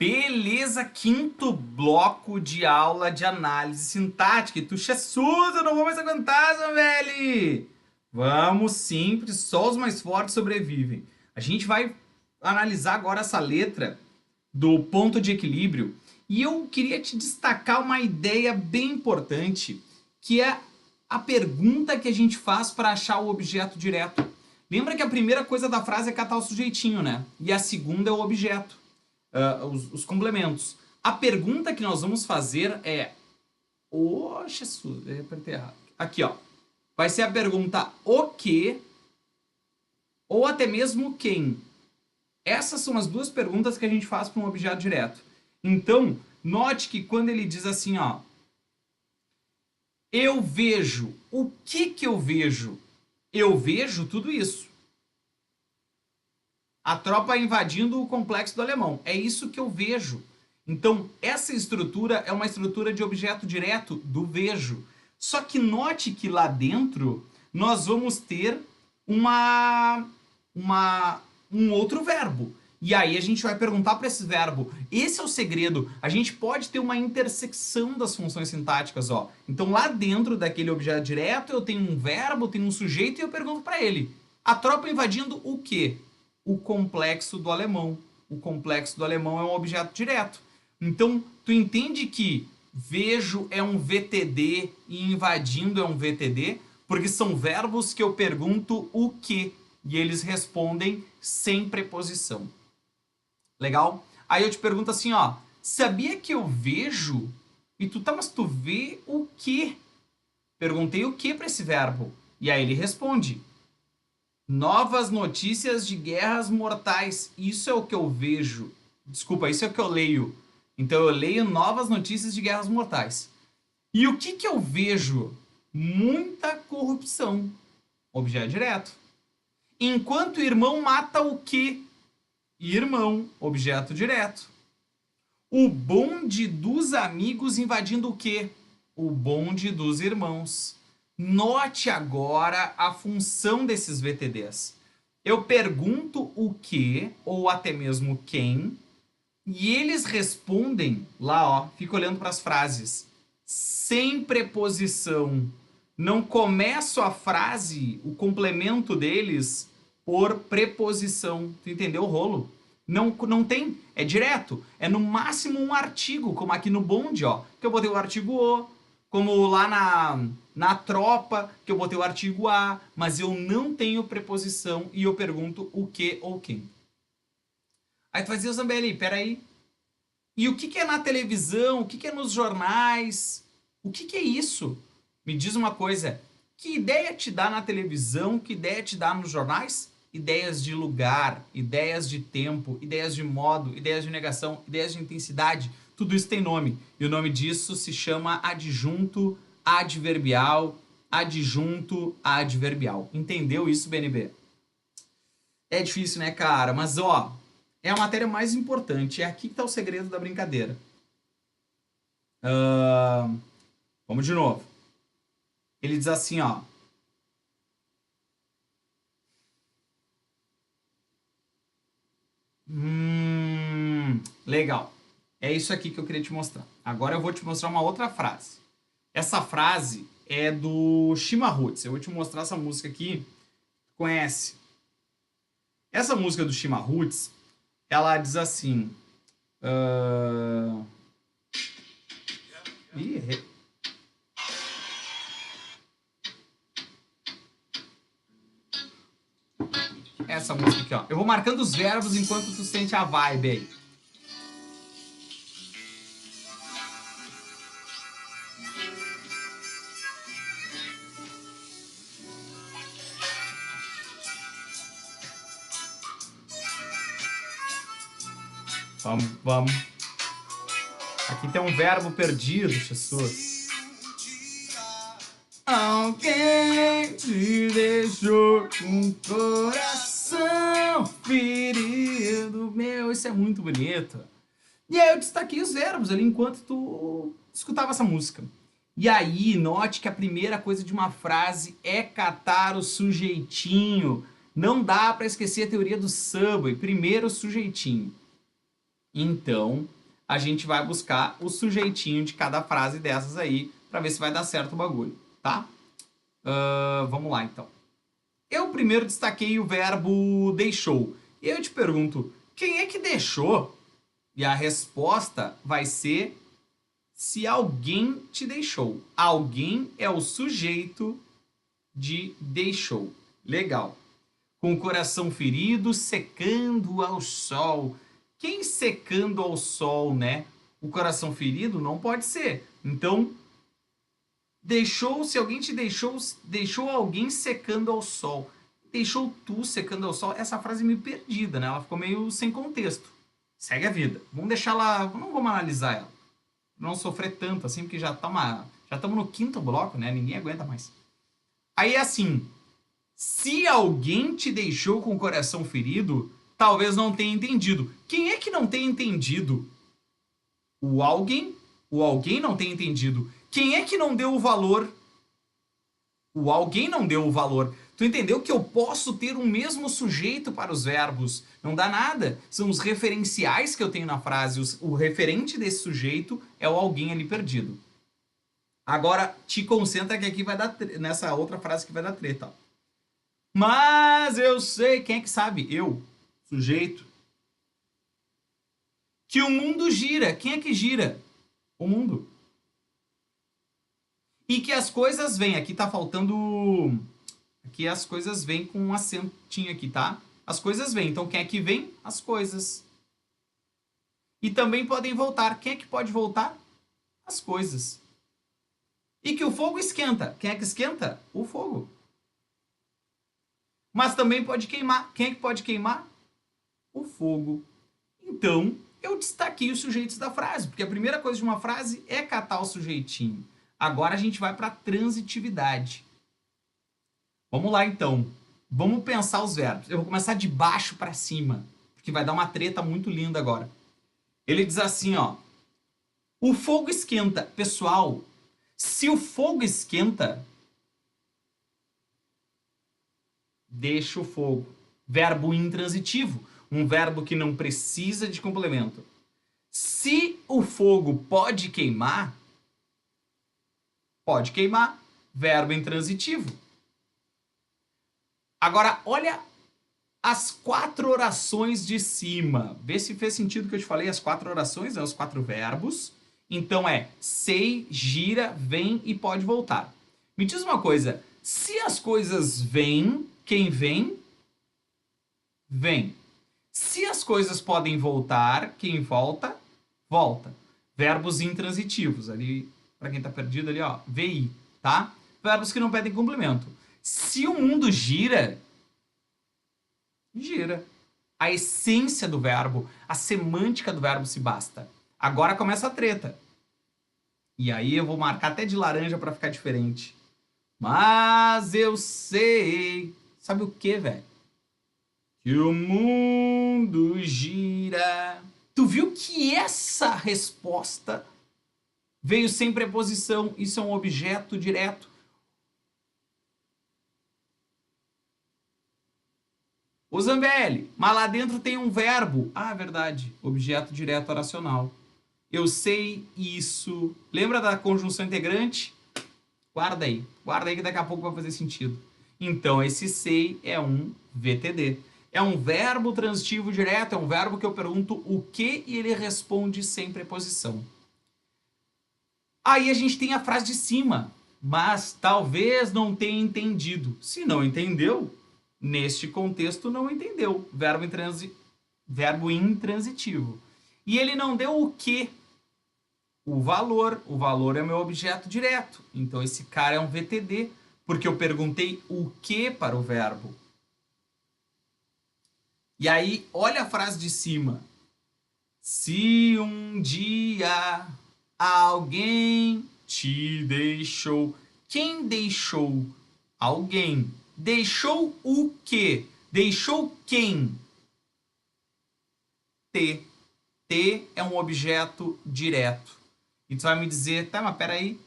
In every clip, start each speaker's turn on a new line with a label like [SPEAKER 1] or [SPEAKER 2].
[SPEAKER 1] Beleza, quinto bloco de aula de análise sintática. E tu, Jesus, eu não vou mais aguentar, Zambelli! Vamos sim, porque só os mais fortes sobrevivem. A gente vai analisar agora essa letra do ponto de equilíbrio. E eu queria te destacar uma ideia bem importante, que é a pergunta que a gente faz para achar o objeto direto. Lembra que a primeira coisa da frase é catar o sujeitinho, né? E a segunda é o objeto. Os complementos. A pergunta que nós vamos fazer é... Oh, Jesus, eu apertei errado. Aqui, ó. Vai ser a pergunta o que ou até mesmo quem. Essas são as duas perguntas que a gente faz para um objeto direto. Então, note que quando ele diz assim, ó... Eu vejo. O que eu vejo? Eu vejo tudo isso. A tropa invadindo o complexo do Alemão. É isso que eu vejo. Então, essa estrutura é uma estrutura de objeto direto do vejo. Só que note que lá dentro nós vamos ter um outro verbo. E aí a gente vai perguntar para esse verbo. Esse é o segredo. A gente pode ter uma intersecção das funções sintáticas, ó. Então lá dentro daquele objeto direto eu tenho um verbo, tenho um sujeito e eu pergunto para ele. A tropa invadindo o quê? O complexo do alemão. O complexo do alemão é um objeto direto. Então, tu entende que vejo é um VTD e invadindo é um VTD? Porque são verbos que eu pergunto o quê? E eles respondem sem preposição. Legal? Aí eu te pergunto assim, ó. Sabia que eu vejo? E tu, tá, mas tu vê o quê? Perguntei o quê para esse verbo? E aí ele responde. Novas notícias de guerras mortais. Isso é o que eu vejo. Desculpa, isso é o que eu leio. Então eu leio novas notícias de guerras mortais. E o que eu vejo? Muita corrupção. Objeto direto. Enquanto o irmão mata o quê? Irmão. Objeto direto. O bonde dos amigos invadindo o quê? O bonde dos irmãos. Note agora a função desses VTDs. Eu pergunto o que, ou até mesmo quem, e eles respondem lá, ó, fica olhando para as frases, sem preposição. Não começo a frase, o complemento deles, por preposição. Tu entendeu o rolo? Não tem, é direto. É no máximo um artigo, como aqui no bonde, ó, que eu botei o artigo o, como lá na tropa, que eu botei o artigo a, mas eu não tenho preposição e eu pergunto o que ou quem. Aí tu vai dizer, Zambelli, peraí. E o que é na televisão? O que é nos jornais? O que é isso? Me diz uma coisa. Que ideia te dá na televisão? Que ideia te dá nos jornais? Ideias de lugar, ideias de tempo, ideias de modo, ideias de negação, ideias de intensidade. Tudo isso tem nome. E o nome disso se chama adjunto adverbial. Adjunto adverbial. Entendeu isso, BNB? É difícil, né, cara? Mas, ó, é a matéria mais importante. É aqui que tá o segredo da brincadeira. Vamos de novo. Ele diz assim, ó. Legal. É isso aqui que eu queria te mostrar. Agora eu vou te mostrar uma outra frase. Essa frase é do Chima Roots. Eu vou te mostrar essa música aqui. Conhece? Essa música do Chima Roots, ela diz assim... Ih, errei. Essa música aqui, ó. Eu vou marcando os verbos enquanto tu sente a vibe aí. Vamos. Aqui tem um verbo perdido, Jesus. Alguém te deixou um coração ferido. Meu, isso é muito bonito. E aí eu destaquei os verbos ali enquanto tu escutava essa música. E aí, note que a primeira coisa de uma frase é catar o sujeitinho. Não dá para esquecer a teoria do Subway. Primeiro o sujeitinho. Então, a gente vai buscar o sujeitinho de cada frase dessas aí para ver se vai dar certo o bagulho, tá? Vamos lá, então. Eu primeiro destaquei o verbo deixou. E eu te pergunto, quem é que deixou? E a resposta vai ser se alguém te deixou. Alguém é o sujeito de deixou. Legal. Com o coração ferido, secando ao sol. Quem secando ao sol, né? O coração ferido não pode ser. Então, deixou, se alguém te deixou, deixou alguém secando ao sol. Deixou tu secando ao sol. Essa frase é meio perdida, né? Ela ficou meio sem contexto. Segue a vida. Vamos deixar ela, não vamos analisar ela. Não sofrer tanto assim, porque já estamos no quinto bloco, né? Ninguém aguenta mais. Aí assim, se alguém te deixou com o coração ferido, talvez não tenha entendido. Quem é que não tem entendido? O alguém? O alguém não tem entendido. Quem é que não deu o valor? O alguém não deu o valor. Tu entendeu que eu posso ter o mesmo sujeito para os verbos? Não dá nada. São os referenciais que eu tenho na frase. O referente desse sujeito é o alguém ali perdido. Agora, te concentra que aqui vai dar nessa outra frase que vai dar treta. Mas eu sei, quem é que sabe? Eu, sujeito. Que o mundo gira. Quem é que gira? O mundo. E que as coisas vêm. Aqui tá faltando... Aqui as coisas vêm com um acentinho aqui, tá? As coisas vêm. Então, quem é que vem? As coisas. E também podem voltar. Quem é que pode voltar? As coisas. E que o fogo esquenta. Quem é que esquenta? O fogo. Mas também pode queimar. Quem é que pode queimar? O fogo. Então, eu destaquei os sujeitos da frase, porque a primeira coisa de uma frase é catar o sujeitinho. Agora a gente vai para a transitividade. Vamos lá, então. Vamos pensar os verbos. Eu vou começar de baixo para cima, porque vai dar uma treta muito linda agora. Ele diz assim, ó. O fogo esquenta. Pessoal, se o fogo esquenta, deixa o fogo. Verbo intransitivo. Um verbo que não precisa de complemento. Se o fogo pode queimar, verbo intransitivo. Agora, olha as 4 orações de cima. Vê se fez sentido o que eu te falei. As 4 orações, os 4 verbos. Então é sei, gira, vem e pode voltar. Me diz uma coisa. Se as coisas vêm, quem vem? Vem. Se as coisas podem voltar, quem volta? Volta. Verbos intransitivos. Ali, para quem está perdido ali, ó, VI, tá? Verbos que não pedem complemento. Se o mundo gira, gira. A essência do verbo, a semântica do verbo se basta. Agora começa a treta. E aí eu vou marcar até de laranja para ficar diferente. Mas eu sei. Sabe o que, velho? Que o mundo gira. Tu viu que essa resposta veio sem preposição? Isso é um objeto direto. Ô Zambelli, mas lá dentro tem um verbo. Ah, verdade. Objeto direto oracional. Eu sei isso. Lembra da conjunção integrante? Guarda aí. Guarda aí que daqui a pouco vai fazer sentido. Então, esse sei é um VTD. É um verbo transitivo direto, é um verbo que eu pergunto o que e ele responde sem preposição. Aí a gente tem a frase de cima. Mas talvez não tenha entendido. Se não entendeu, neste contexto não entendeu. Verbo intransitivo. E ele não deu o que? O valor. O valor é meu objeto direto. Então esse cara é um VTD, porque eu perguntei o que para o verbo. E aí, olha a frase de cima. Se um dia alguém te deixou. Quem deixou? Alguém. Deixou o quê? Deixou quem? T. T é um objeto direto. E tu vai me dizer, tá, mas peraí.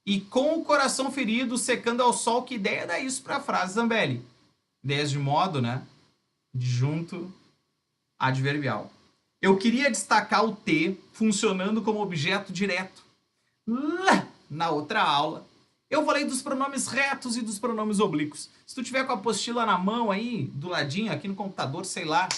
[SPEAKER 1] E com o coração ferido, secando ao sol, que ideia dá isso para a frase, Zambelli? Ideias de modo, né? Adjunto adverbial. eu queria destacar o T funcionando como objeto direto. Lá na outra aula, eu falei dos pronomes retos e dos pronomes oblíquos. Se tu tiver com a apostila na mão aí, do ladinho, aqui no computador, sei lá,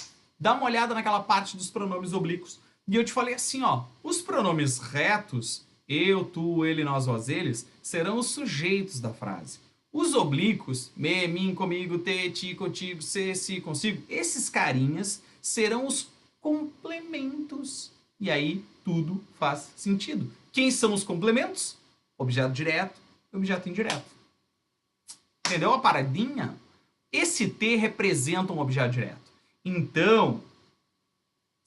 [SPEAKER 1] dá uma olhada naquela parte dos pronomes oblíquos. E eu te falei assim, ó, os pronomes retos, eu, tu, ele, nós, vós, eles, serão os sujeitos da frase. Os oblíquos, me, mim, comigo, te, ti, contigo, se, si, consigo, esses carinhas serão os complementos. E aí tudo faz sentido. Quem são os complementos? Objeto direto e objeto indireto. Entendeu a paradinha? Esse T representa um objeto direto. Então,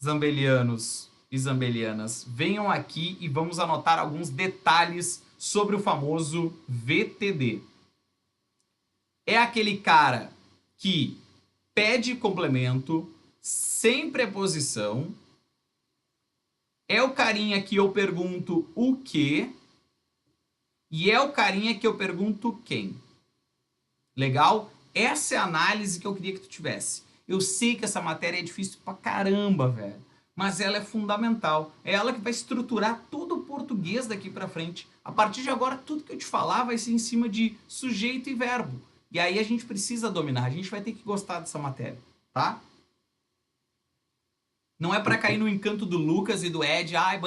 [SPEAKER 1] zambelianos e zambelianas, venham aqui e vamos anotar alguns detalhes sobre o famoso VTD. É aquele cara que pede complemento sem preposição. É o carinha que eu pergunto o quê. E é o carinha que eu pergunto quem. Legal? Essa é a análise que eu queria que tu tivesse. Eu sei que essa matéria é difícil pra caramba, velho. Mas ela é fundamental. É ela que vai estruturar todo o português daqui pra frente. A partir de agora, tudo que eu te falar vai ser em cima de sujeito e verbo. E aí a gente precisa dominar. A gente vai ter que gostar dessa matéria, tá? Não é pra cair no encanto do Lucas e do Ed. Ai,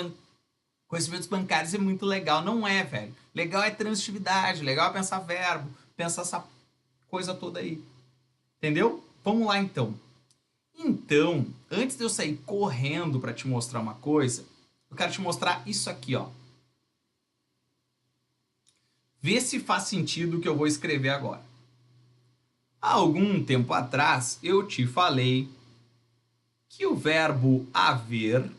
[SPEAKER 1] conhecimentos bancários é muito legal. Não é, velho. Legal é transitividade. Legal é pensar verbo. Pensar essa coisa toda aí. Entendeu? Vamos lá, então. Então, antes de eu sair correndo para te mostrar uma coisa, eu quero te mostrar isso aqui, ó. Vê se faz sentido o que eu vou escrever agora. Há algum tempo atrás, eu te falei que o verbo haver,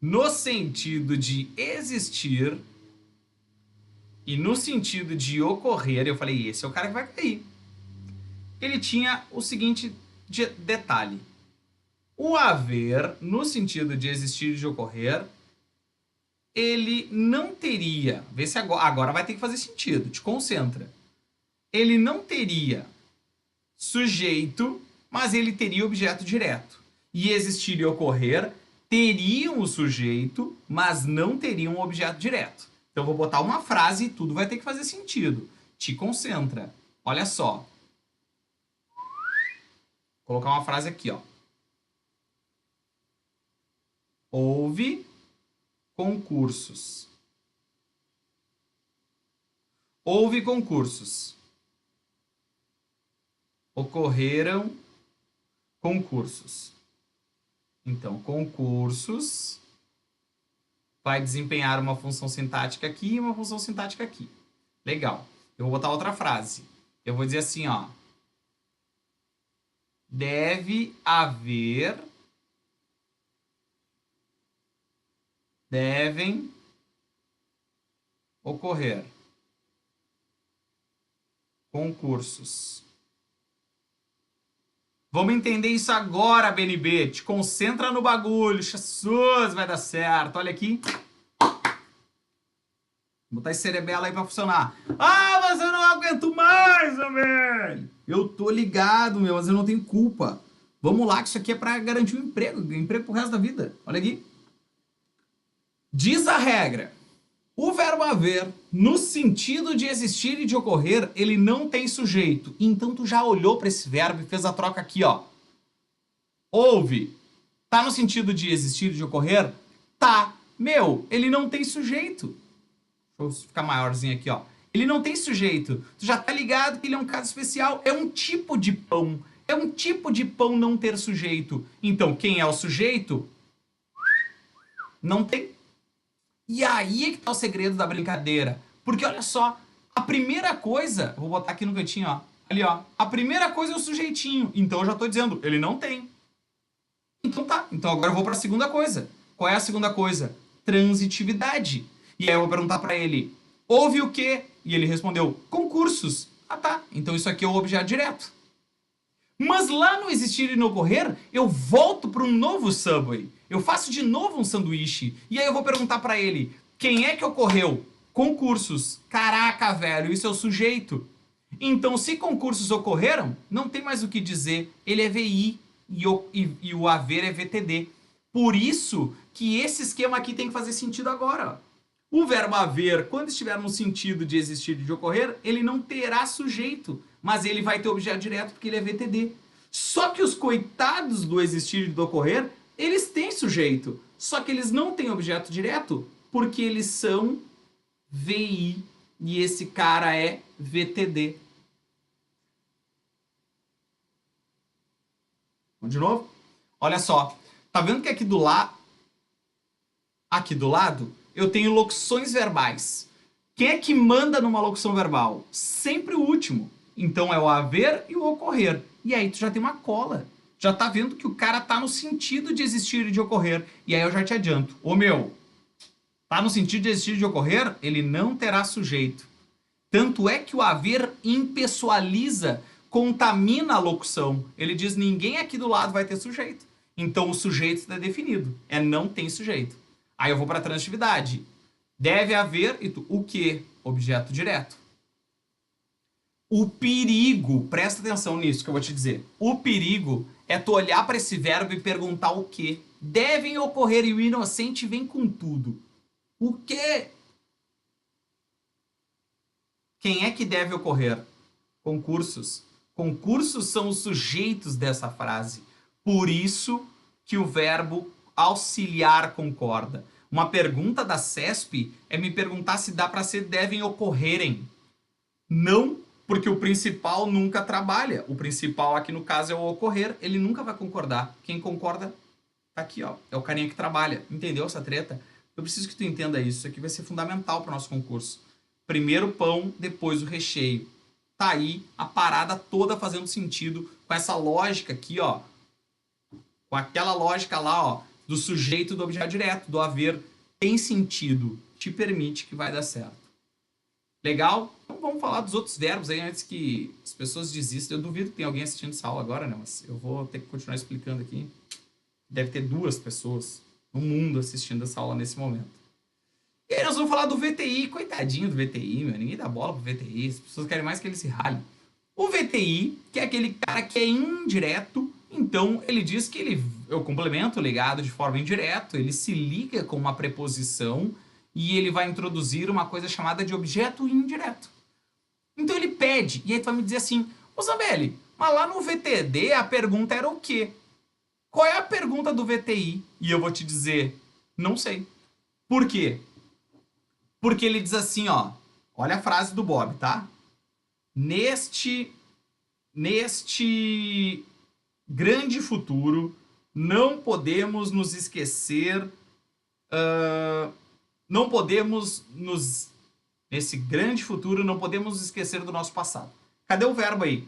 [SPEAKER 1] no sentido de existir e no sentido de ocorrer, eu falei, esse é o cara que vai cair. Ele tinha o seguinte detalhe. O haver, no sentido de existir e de ocorrer, ele não teria... Vê se agora vai ter que fazer sentido, te concentra. Ele não teria sujeito, mas ele teria objeto direto. E existir e ocorrer teriam o sujeito, mas não teriam o objeto direto. Então eu vou botar uma frase e tudo vai ter que fazer sentido. Te concentra. Olha só. Vou colocar uma frase aqui, ó. Houve concursos. Houve concursos. Ocorreram concursos. Então, concursos vai desempenhar uma função sintática aqui e uma função sintática aqui. Legal. Eu vou botar outra frase. Eu vou dizer assim, ó. Deve haver, devem ocorrer concursos. Vamos entender isso agora, BNB. Te concentra no bagulho. Jesus, vai dar certo. Olha aqui. Vou botar esse cerebelo aí pra funcionar. Ah, mas eu não aguento mais, velho. Eu tô ligado, meu, mas eu não tenho culpa. Vamos lá, que isso aqui é pra garantir um emprego pro resto da vida. Olha aqui. Diz a regra. O verbo haver, no sentido de existir e de ocorrer, ele não tem sujeito. Então tu já olhou para esse verbo e fez a troca aqui, ó. Houve. Tá no sentido de existir e de ocorrer? Tá. Meu, ele não tem sujeito. Deixa eu ficar maiorzinho aqui, ó. Ele não tem sujeito. Tu já tá ligado que ele é um caso especial. É um tipo de pão. É um tipo de pão não ter sujeito. Então, quem é o sujeito? Não tem. E aí é que tá o segredo da brincadeira. Porque olha só, a primeira coisa... Vou botar aqui no cantinho, ó. Ali, ó. A primeira coisa é o sujeitinho. Então eu já tô dizendo, ele não tem. Então tá. Então agora eu vou pra segunda coisa. Qual é a segunda coisa? Transitividade. E aí eu vou perguntar pra ele, houve o quê? E ele respondeu, concursos. Ah tá, então isso aqui é o objeto direto. Mas lá no existir e no ocorrer, eu volto para um novo Subway. Eu faço de novo um sanduíche. E aí eu vou perguntar pra ele, quem é que ocorreu? Concursos. Caraca, velho, isso é o sujeito. Então, se concursos ocorreram, não tem mais o que dizer. Ele é VI. e o haver é VTD. Por isso que esse esquema aqui tem que fazer sentido agora. O verbo haver, quando estiver no sentido de existir e de ocorrer, ele não terá sujeito, mas ele vai ter objeto direto porque ele é VTD. Só que os coitados do existir e do ocorrer, eles têm sujeito, só que eles não têm objeto direto porque eles são VI e esse cara é VTD. Vamos de novo? Olha só, tá vendo que aqui do lado eu tenho locuções verbais. Quem é que manda numa locução verbal? Sempre o último. Então é o haver e o ocorrer. E aí tu já tem uma cola. Já tá vendo que o cara tá no sentido de existir e de ocorrer. E aí eu já te adianto. Ô meu, tá no sentido de existir e de ocorrer? Ele não terá sujeito. Tanto é que o haver impessoaliza, contamina a locução. Ele diz, ninguém aqui do lado vai ter sujeito. Então o sujeito está definido. É não tem sujeito. Aí eu vou para a transitividade. Deve haver o quê? Objeto direto. O perigo, presta atenção nisso que eu vou te dizer. O perigo é tu olhar para esse verbo e perguntar o quê? Devem ocorrer e o inocente vem com tudo. O quê? Quem é que deve ocorrer? Concursos. Concursos são os sujeitos dessa frase. Por isso que o verbo auxiliar concorda. Uma pergunta da CESP é me perguntar se dá para ser devem ocorrerem. Não, porque o principal nunca trabalha. O principal aqui no caso é o ocorrer. Ele nunca vai concordar. Quem concorda tá aqui, ó. É o carinha que trabalha. Entendeu essa treta? Eu preciso que tu entenda isso. Isso aqui vai ser fundamental para o nosso concurso. Primeiro o pão, depois o recheio. Tá aí a parada toda fazendo sentido com essa lógica aqui, ó. Com aquela lógica lá, ó, do sujeito do objeto direto, do haver. Tem sentido. Te permite que vai dar certo. Legal? Então vamos falar dos outros verbos aí antes que as pessoas desistam. Eu duvido que tenha alguém assistindo essa aula agora, né? Mas eu vou ter que continuar explicando aqui. Deve ter 2 pessoas no mundo assistindo essa aula nesse momento. E aí nós vamos falar do VTI. Coitadinho do VTI, meu. Ninguém dá bola pro VTI. As pessoas querem mais que ele se rale. O VTI, que é aquele cara que é indireto, então ele diz que o complemento ligado de forma indireta, ele se liga com uma preposição e ele vai introduzir uma coisa chamada de objeto indireto. Então ele pede, e aí tu vai me dizer assim, ô Zambelli, mas lá no VTD a pergunta era o quê? Qual é a pergunta do VTI? E eu vou te dizer, não sei. Por quê? Porque ele diz assim, ó, olha a frase do Bob, tá? Neste grande futuro, não podemos nos esquecer, nesse grande futuro, não podemos nos esquecer do nosso passado. Cadê o verbo aí?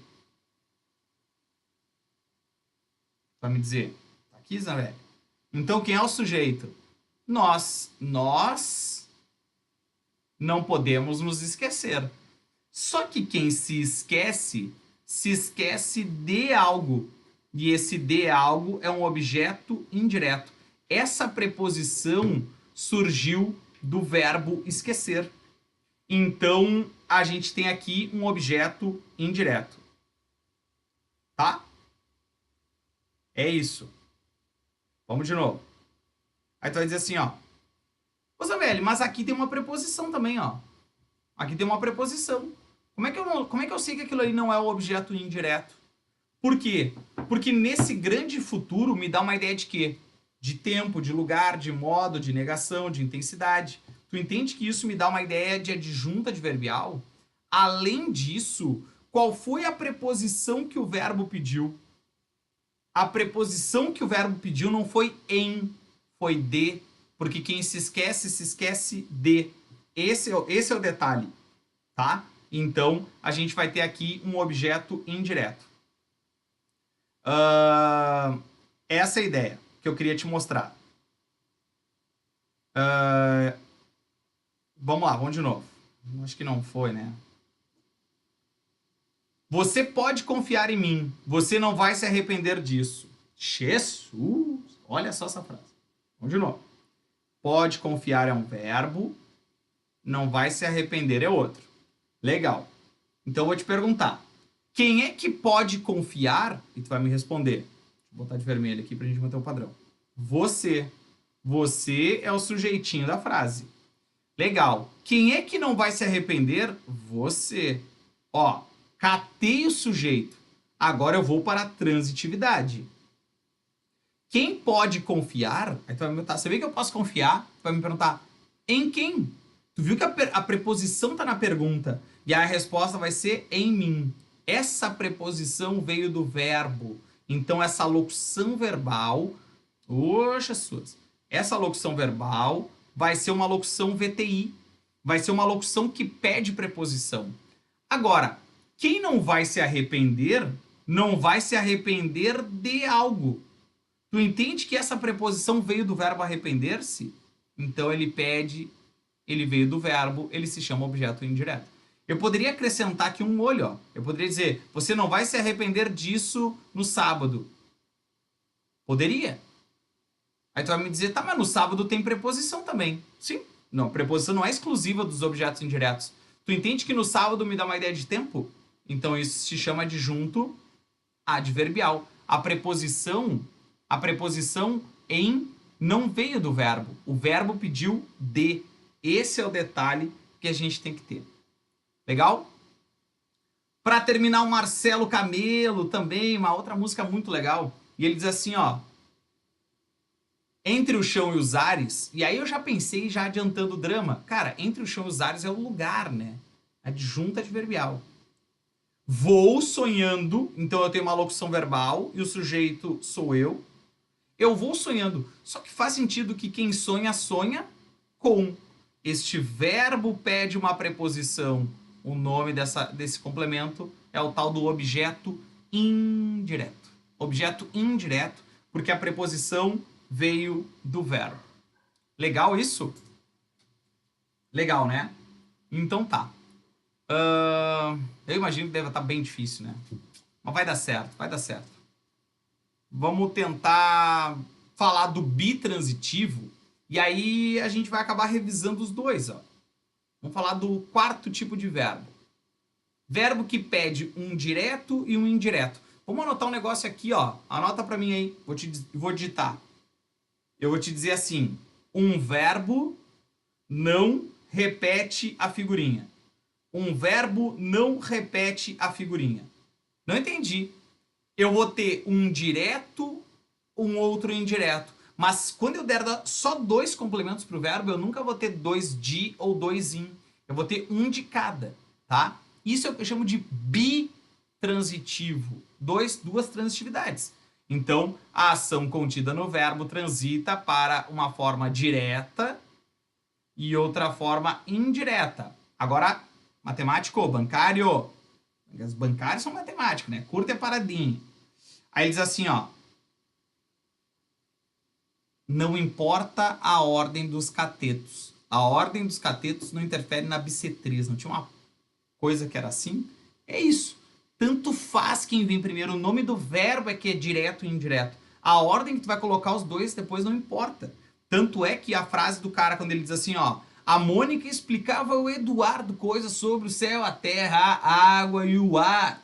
[SPEAKER 1] Vai me dizer? Tá aqui, Zambelli. Então, quem é o sujeito? Nós não podemos nos esquecer. Só que quem se esquece de algo. E esse de algo é um objeto indireto. Essa preposição surgiu do verbo esquecer. Então, a gente tem aqui um objeto indireto. Tá? É isso. Vamos de novo. Aí tu vai dizer assim, ó. Ô, Zambelli, mas aqui tem uma preposição também, ó. Aqui tem uma preposição. Como é que eu sei que aquilo ali não é o objeto indireto? Por quê? Porque nesse grande futuro me dá uma ideia de quê? De tempo, de lugar, de modo, de negação, de intensidade. Tu entende que isso me dá uma ideia de adjunta adverbial? Além disso, qual foi a preposição que o verbo pediu? A preposição que o verbo pediu não foi em, foi de, porque quem se esquece de. Esse é o detalhe, tá? Então, a gente vai ter aqui um objeto indireto. Essa é a ideia que eu queria te mostrar. Vamos lá, vamos de novo. Acho que não foi, né? Você pode confiar em mim. Você não vai se arrepender disso. Jesus! Olha só essa frase. Vamos de novo. Pode confiar é um verbo. Não vai se arrepender é outro. Legal. Então eu vou te perguntar. Quem é que pode confiar? E tu vai me responder. Vou botar de vermelho aqui pra gente manter o padrão. Você. Você é o sujeitinho da frase. Legal. Quem é que não vai se arrepender? Você. Ó, catei o sujeito. Agora eu vou para a transitividade. Quem pode confiar? Aí tu vai me perguntar, você vê que eu posso confiar? Tu vai me perguntar, em quem? Tu viu que a preposição tá na pergunta. E a resposta vai ser em mim. Essa preposição veio do verbo. Então essa locução verbal... Oxa, suas. Essa locução verbal vai ser uma locução VTI. Vai ser uma locução que pede preposição. Agora, quem não vai se arrepender, não vai se arrepender de algo. Tu entende que essa preposição veio do verbo arrepender-se? Então ele pede, ele veio do verbo, ele se chama objeto indireto. Eu poderia acrescentar aqui um olho, ó. Eu poderia dizer, você não vai se arrepender disso no sábado. Poderia. Aí tu vai me dizer, tá, mas no sábado tem preposição também. Sim. Não, preposição não é exclusiva dos objetos indiretos. Tu entende que no sábado me dá uma ideia de tempo? Então isso se chama adjunto adverbial. A preposição em não veio do verbo. O verbo pediu de. Esse é o detalhe que a gente tem que ter. Legal? Para terminar, o Marcelo Camelo também, uma outra música muito legal. E ele diz assim, ó. Entre o chão e os ares, e aí eu já pensei, já adiantando o drama, cara, entre o chão e os ares é o lugar, né? Adjunto adverbial. Vou sonhando, então eu tenho uma locução verbal e o sujeito sou eu. Eu vou sonhando, só que faz sentido que quem sonha, sonha com. Este verbo pede uma preposição. O nome desse complemento é o tal do objeto indireto. Objeto indireto, porque a preposição veio do verbo. Legal isso? Legal, né? Então tá. Eu imagino que deve estar bem difícil, né? Mas vai dar certo, vai dar certo. Vamos tentar falar do bitransitivo e aí a gente vai acabar revisando os dois, ó. Vamos falar do quarto tipo de verbo. Verbo que pede um direto e um indireto. Vamos anotar um negócio aqui, ó. Anota pra mim aí. Vou digitar. Eu vou te dizer assim, um verbo não repete a figurinha. Um verbo não repete a figurinha. Não entendi. Eu vou ter um direto, um outro indireto. Mas quando eu der só dois complementos para o verbo, eu nunca vou ter dois de ou dois in. Eu vou ter um de cada, tá? Isso eu chamo de bitransitivo. Duas transitividades. Então, a ação contida no verbo transita para uma forma direta e outra forma indireta. Agora, matemático, bancário. Os bancários são matemáticos, né? Curta é paradinha. Aí ele diz assim, ó. Não importa a ordem dos catetos. A ordem dos catetos não interfere na bissetriz. Não tinha uma coisa que era assim? É isso. Tanto faz quem vem primeiro. O nome do verbo é que é direto e indireto. A ordem que tu vai colocar os dois depois não importa. Tanto é que a frase do cara, quando ele diz assim, ó. A Mônica explicava ao Eduardo coisas sobre o céu, a terra, a água e o ar.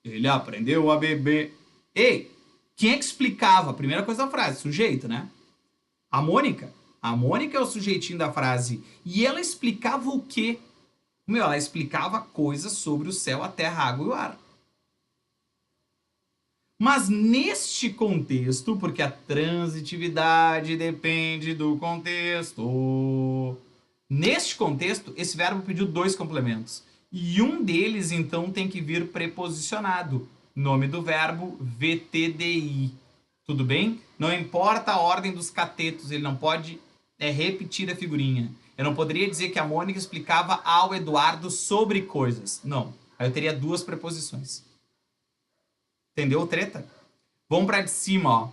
[SPEAKER 1] Ele aprendeu a beber. Ei, quem é que explicava? A primeira coisa da frase, sujeito, né? A Mônica. A Mônica é o sujeitinho da frase. E ela explicava o quê? Ela explicava coisas sobre o céu, a terra, a água e o ar. Mas neste contexto, porque a transitividade depende do contexto... Neste contexto, esse verbo pediu dois complementos. E um deles, então, tem que vir preposicionado. Nome do verbo, VTDI. Tudo bem? Não importa a ordem dos catetos, ele não pode repetir a figurinha. Eu não poderia dizer que a Mônica explicava ao Eduardo sobre coisas. Não. Aí eu teria duas preposições. Entendeu, treta? Vamos para de cima, ó.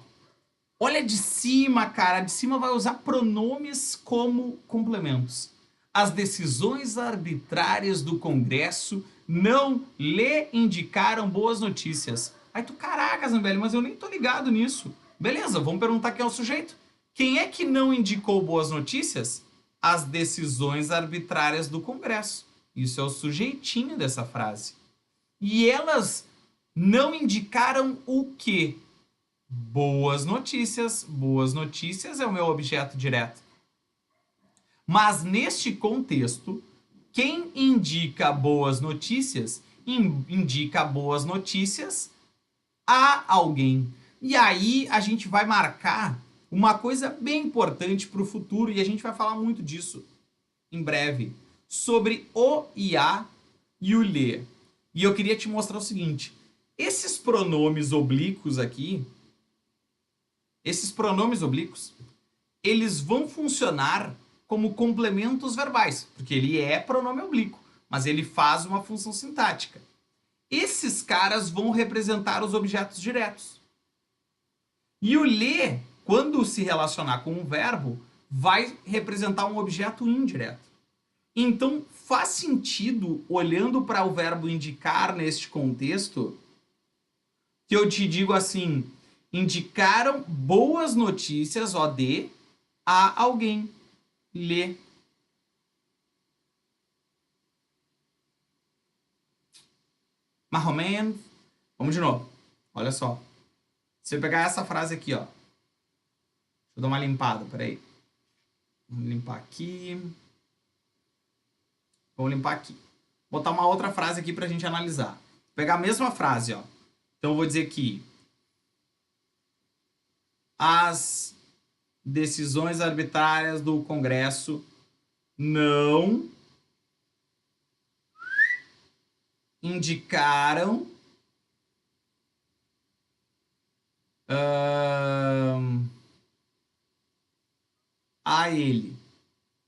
[SPEAKER 1] Olha de cima, cara. De cima vai usar pronomes como complementos. As decisões arbitrárias do Congresso não lhe indicaram boas notícias. Aí tu, caracas, velho, mas eu nem tô ligado nisso. Beleza, vamos perguntar quem é o sujeito. Quem é que não indicou boas notícias? As decisões arbitrárias do Congresso. Isso é o sujeitinho dessa frase. E elas não indicaram o quê? boas notícias. Boas notícias é o meu objeto direto. Mas neste contexto, quem indica boas notícias, indica boas notícias a alguém. E aí a gente vai marcar uma coisa bem importante para o futuro, e a gente vai falar muito disso em breve, sobre o e a e o lhe. E eu queria te mostrar o seguinte, esses pronomes oblíquos aqui, eles vão funcionar como complementos verbais, porque ele é pronome oblíquo, mas ele faz uma função sintática. Esses caras vão representar os objetos diretos. E o lhe, quando se relacionar com um verbo, vai representar um objeto indireto. Então, faz sentido, olhando para o verbo indicar neste contexto, que eu te digo assim, indicaram boas notícias, OD, a alguém, lhe. Mais ou menos. Vamos de novo. Olha só. Se eu pegar essa frase aqui, ó. Deixa eu dar uma limpada, peraí. Vamos limpar aqui. Vamos limpar aqui. Vou botar uma outra frase aqui pra gente analisar. Vou pegar a mesma frase, ó. Então eu vou dizer que as decisões arbitrárias do Congresso não indicaram a ele.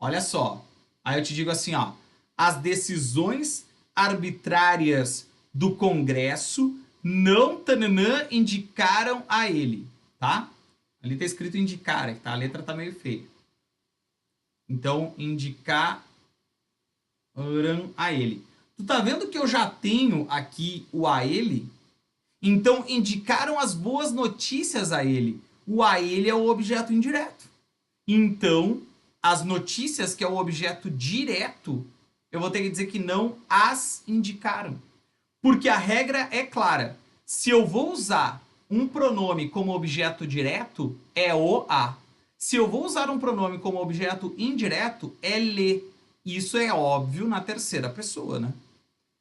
[SPEAKER 1] Olha só. Aí eu te digo assim, ó. As decisões arbitrárias do Congresso não tananã, indicaram a ele, tá? Ali tá escrito indicar, tá? A letra tá meio feia. Então, indicaram a ele. Tu tá vendo que eu já tenho aqui o a ele? Então, indicaram as boas notícias a ele. O a ele é o objeto indireto. Então, as notícias, que é o objeto direto, eu vou ter que dizer que não as indicaram. Porque a regra é clara. Se eu vou usar um pronome como objeto direto, é o a. Se eu vou usar um pronome como objeto indireto, é lhe. Isso é óbvio na terceira pessoa, né?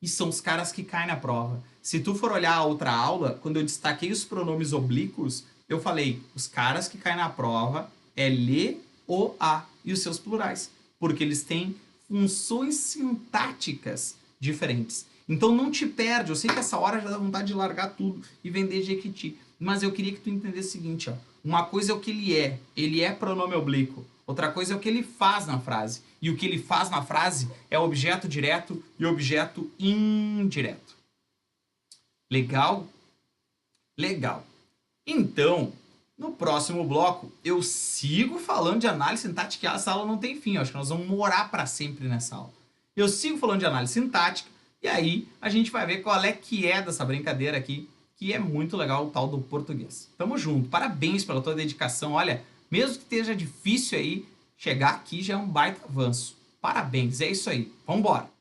[SPEAKER 1] E são os caras que caem na prova. Se tu for olhar a outra aula, quando eu destaquei os pronomes oblíquos, eu falei, os caras que caem na prova é lhe, o, a e os seus plurais. Porque eles têm funções sintáticas diferentes. Então não te perde. Eu sei que essa hora já dá vontade de largar tudo e vender Jequiti. Mas eu queria que tu entendesse o seguinte, ó. Uma coisa é o que ele é pronome oblíquo. Outra coisa é o que ele faz na frase. E o que ele faz na frase é objeto direto e objeto indireto. Legal? Legal. Então, no próximo bloco, eu sigo falando de análise sintática, e essa aula não tem fim. Eu acho que nós vamos morar para sempre nessa aula. Eu sigo falando de análise sintática, e aí a gente vai ver qual é que é dessa brincadeira aqui, que é muito legal, o tal do português. Tamo junto. Parabéns pela tua dedicação. Olha, mesmo que esteja difícil aí, chegar aqui já é um baita avanço. Parabéns, é isso aí. Vambora!